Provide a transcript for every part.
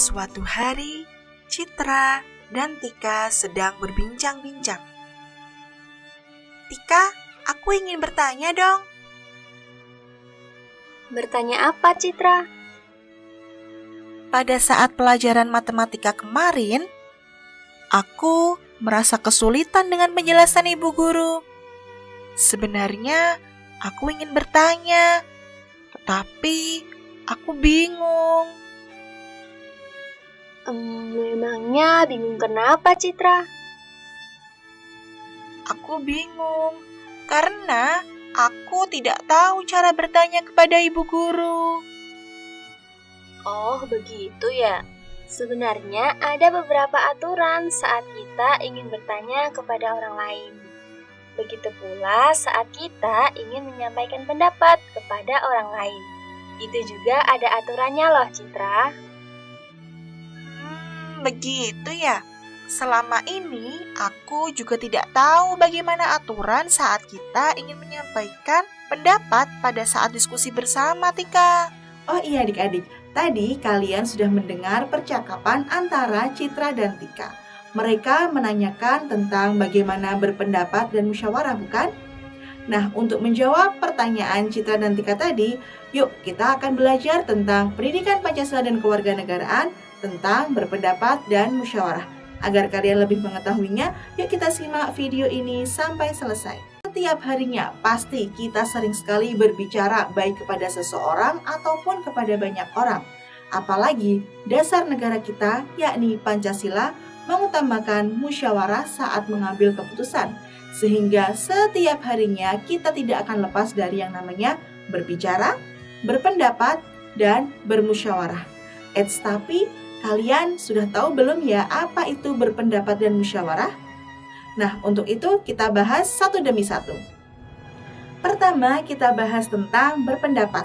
suatu hari, Citra dan Tika sedang berbincang-bincang. Tika, aku ingin bertanya dong. Bertanya apa, Citra? Pada saat pelajaran matematika kemarin, aku merasa kesulitan dengan penjelasan ibu guru. Sebenarnya, aku ingin bertanya, tetapi aku bingung. Memangnya bingung kenapa, Citra? Aku bingung karena aku tidak tahu cara bertanya kepada ibu guru. Oh, begitu ya. Sebenarnya ada beberapa aturan saat kita ingin bertanya kepada orang lain. Begitu pula saat kita ingin menyampaikan pendapat kepada orang lain. Itu juga ada aturannya loh, Citra. Begitu ya. Selama ini aku juga tidak tahu bagaimana aturan saat kita ingin menyampaikan pendapat pada saat diskusi bersama, Tika. Oh iya adik-adik, tadi kalian sudah mendengar percakapan antara Citra dan Tika. Mereka menanyakan tentang bagaimana berpendapat dan musyawarah, bukan? Nah, untuk menjawab pertanyaan Citra dan Tika tadi, yuk kita akan belajar tentang pendidikan Pancasila dan kewarganegaraan, tentang berpendapat dan musyawarah. Agar kalian lebih mengetahuinya, yuk kita simak video ini sampai selesai. Setiap harinya pasti kita sering sekali berbicara baik kepada seseorang ataupun kepada banyak orang. Apalagi dasar negara kita, yakni Pancasila, mengutamakan musyawarah saat mengambil keputusan. Sehingga setiap harinya kita tidak akan lepas dari yang namanya berbicara, berpendapat, dan bermusyawarah. Tapi kalian sudah tahu belum ya apa itu berpendapat dan musyawarah? Nah, untuk itu kita bahas satu demi satu. Pertama, kita bahas tentang berpendapat.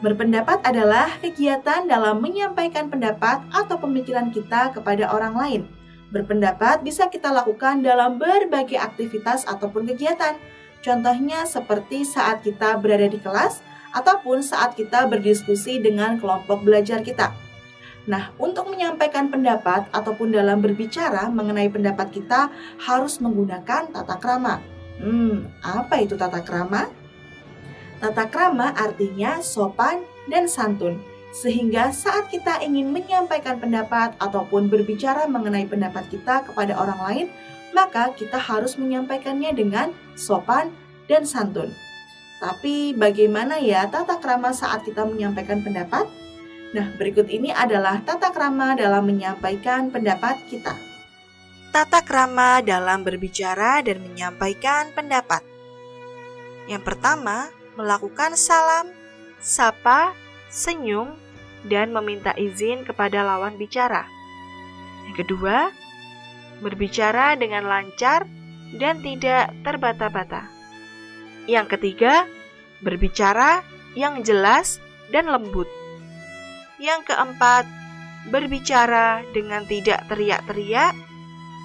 Berpendapat adalah kegiatan dalam menyampaikan pendapat atau pemikiran kita kepada orang lain. Berpendapat bisa kita lakukan dalam berbagai aktivitas ataupun kegiatan. Contohnya seperti saat kita berada di kelas ataupun saat kita berdiskusi dengan kelompok belajar kita. Nah, untuk menyampaikan pendapat ataupun dalam berbicara mengenai pendapat kita harus menggunakan tata krama. Apa itu tata krama? Tata krama artinya sopan dan santun. Sehingga saat kita ingin menyampaikan pendapat ataupun berbicara mengenai pendapat kita kepada orang lain, maka kita harus menyampaikannya dengan sopan dan santun. Tapi bagaimana ya tata krama saat kita menyampaikan pendapat? Nah, berikut ini adalah tata krama dalam menyampaikan pendapat kita. Tata krama dalam berbicara dan menyampaikan pendapat. Yang pertama, melakukan salam, sapa, senyum, dan meminta izin kepada lawan bicara. Yang kedua, berbicara dengan lancar dan tidak terbata-bata. Yang ketiga, berbicara yang jelas dan lembut. Yang keempat, berbicara dengan tidak teriak-teriak,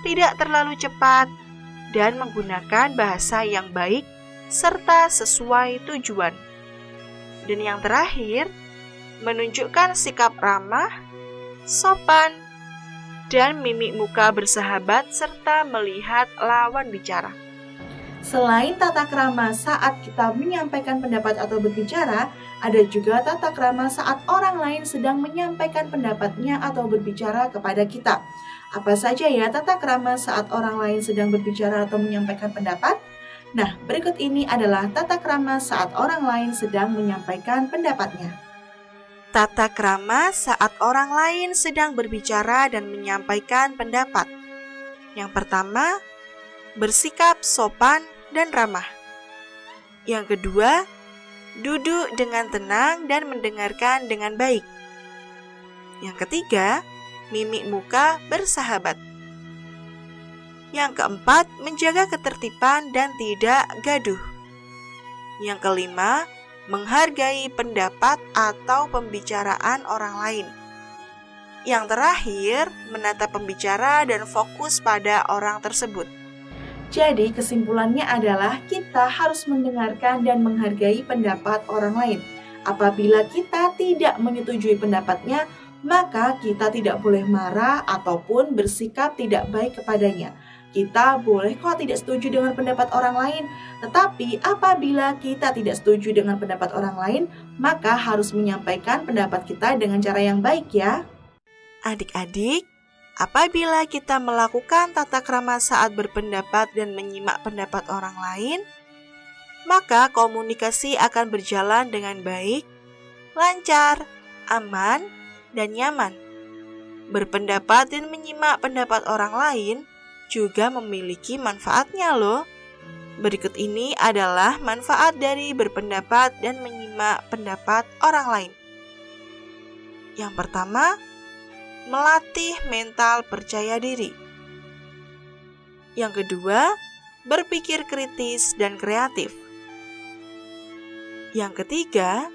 tidak terlalu cepat, dan menggunakan bahasa yang baik serta sesuai tujuan. Dan yang terakhir, menunjukkan sikap ramah, sopan, dan mimik muka bersahabat serta melihat lawan bicara. Selain tata krama saat kita menyampaikan pendapat atau berbicara, ada juga tata krama saat orang lain sedang menyampaikan pendapatnya atau berbicara kepada kita. Apa saja ya tata krama saat orang lain sedang berbicara atau menyampaikan pendapat? Nah, berikut ini adalah tata krama saat orang lain sedang menyampaikan pendapatnya. Tata krama saat orang lain sedang berbicara dan menyampaikan pendapat. Yang pertama, bersikap sopan dan ramah. Yang kedua, duduk dengan tenang dan mendengarkan dengan baik. Yang ketiga, mimik muka bersahabat. Yang keempat, menjaga ketertiban dan tidak gaduh. Yang kelima, menghargai pendapat atau pembicaraan orang lain. Yang terakhir, menatap pembicara dan fokus pada orang tersebut. Jadi kesimpulannya adalah kita harus mendengarkan dan menghargai pendapat orang lain. Apabila kita tidak menyetujui pendapatnya, maka kita tidak boleh marah ataupun bersikap tidak baik kepadanya. Kita boleh kok tidak setuju dengan pendapat orang lain, tetapi apabila kita tidak setuju dengan pendapat orang lain, maka harus menyampaikan pendapat kita dengan cara yang baik ya. Adik-adik, apabila kita melakukan tata krama saat berpendapat dan menyimak pendapat orang lain, maka komunikasi akan berjalan dengan baik, lancar, aman, dan nyaman. Berpendapat dan menyimak pendapat orang lain juga memiliki manfaatnya loh. Berikut ini adalah manfaat dari berpendapat dan menyimak pendapat orang lain. Yang pertama, melatih mental percaya diri. Yang kedua, berpikir kritis dan kreatif. Yang ketiga,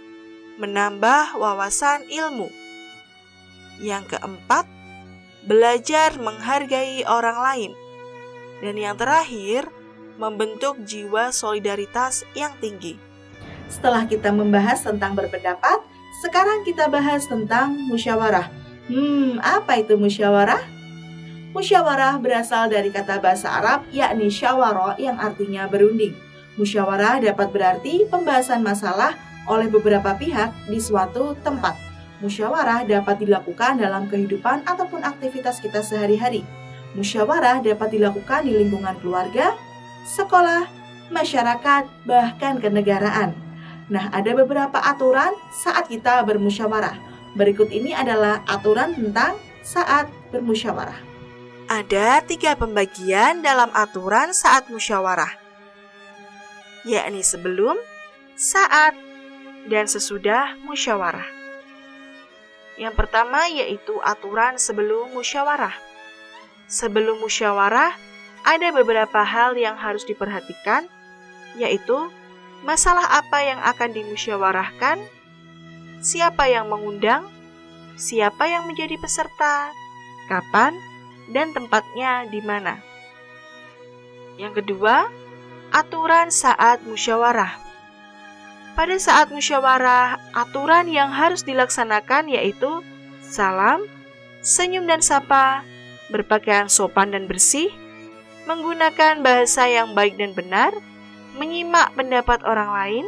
menambah wawasan ilmu. Yang keempat, belajar menghargai orang lain. Dan yang terakhir, membentuk jiwa solidaritas yang tinggi. Setelah kita membahas tentang berpendapat, sekarang kita bahas tentang musyawarah. Apa itu musyawarah? Musyawarah berasal dari kata bahasa Arab yakni syawara yang artinya berunding. Musyawarah dapat berarti pembahasan masalah oleh beberapa pihak di suatu tempat. Musyawarah dapat dilakukan dalam kehidupan ataupun aktivitas kita sehari-hari. Musyawarah dapat dilakukan di lingkungan keluarga, sekolah, masyarakat, bahkan kenegaraan. Nah, ada beberapa aturan saat kita bermusyawarah. Berikut ini adalah aturan tentang saat bermusyawarah. Ada 3 pembagian dalam aturan saat musyawarah, yakni sebelum, saat, dan sesudah musyawarah. Yang pertama yaitu aturan sebelum musyawarah. Sebelum musyawarah, ada beberapa hal yang harus diperhatikan, yaitu masalah apa yang akan dimusyawarahkan, siapa yang mengundang, siapa yang menjadi peserta, kapan, dan tempatnya di mana. Yang kedua, aturan saat musyawarah. Pada saat musyawarah, aturan yang harus dilaksanakan yaitu salam, senyum dan sapa, berpakaian sopan dan bersih, menggunakan bahasa yang baik dan benar, menyimak pendapat orang lain,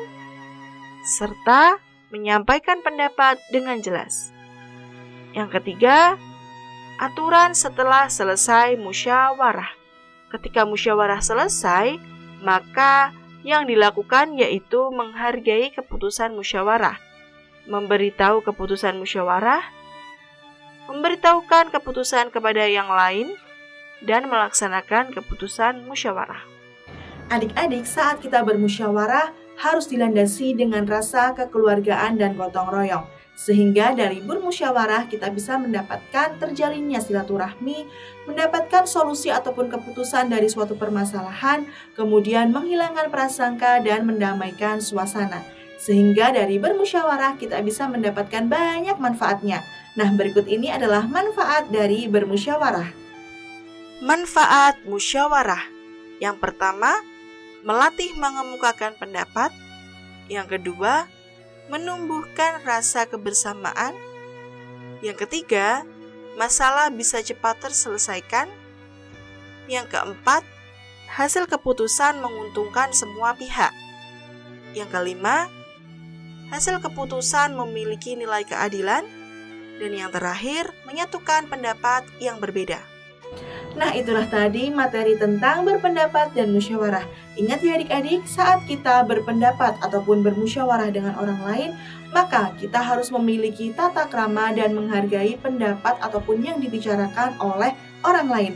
serta menyampaikan pendapat dengan jelas. Yang ketiga, aturan setelah selesai musyawarah. Ketika musyawarah selesai, maka yang dilakukan yaitu menghargai keputusan musyawarah, memberitahu keputusan musyawarah, memberitahukan keputusan kepada yang lain, dan melaksanakan keputusan musyawarah. Adik-adik, saat kita bermusyawarah harus dilandasi dengan rasa kekeluargaan dan gotong royong. Sehingga dari bermusyawarah kita bisa mendapatkan terjalinnya silaturahmi, mendapatkan solusi ataupun keputusan dari suatu permasalahan, kemudian menghilangkan prasangka dan mendamaikan suasana. Sehingga dari bermusyawarah kita bisa mendapatkan banyak manfaatnya. Nah, berikut ini adalah manfaat dari bermusyawarah. Manfaat musyawarah. Yang pertama, melatih mengemukakan pendapat. Yang kedua, menumbuhkan rasa kebersamaan. Yang ketiga, masalah bisa cepat terselesaikan. Yang keempat, hasil keputusan menguntungkan semua pihak. Yang kelima, hasil keputusan memiliki nilai keadilan. Dan yang terakhir, menyatukan pendapat yang berbeda. Nah, itulah tadi materi tentang berpendapat dan musyawarah. Ingat ya adik-adik, saat kita berpendapat ataupun bermusyawarah dengan orang lain, maka kita harus memiliki tata krama dan menghargai pendapat ataupun yang dibicarakan oleh orang lain.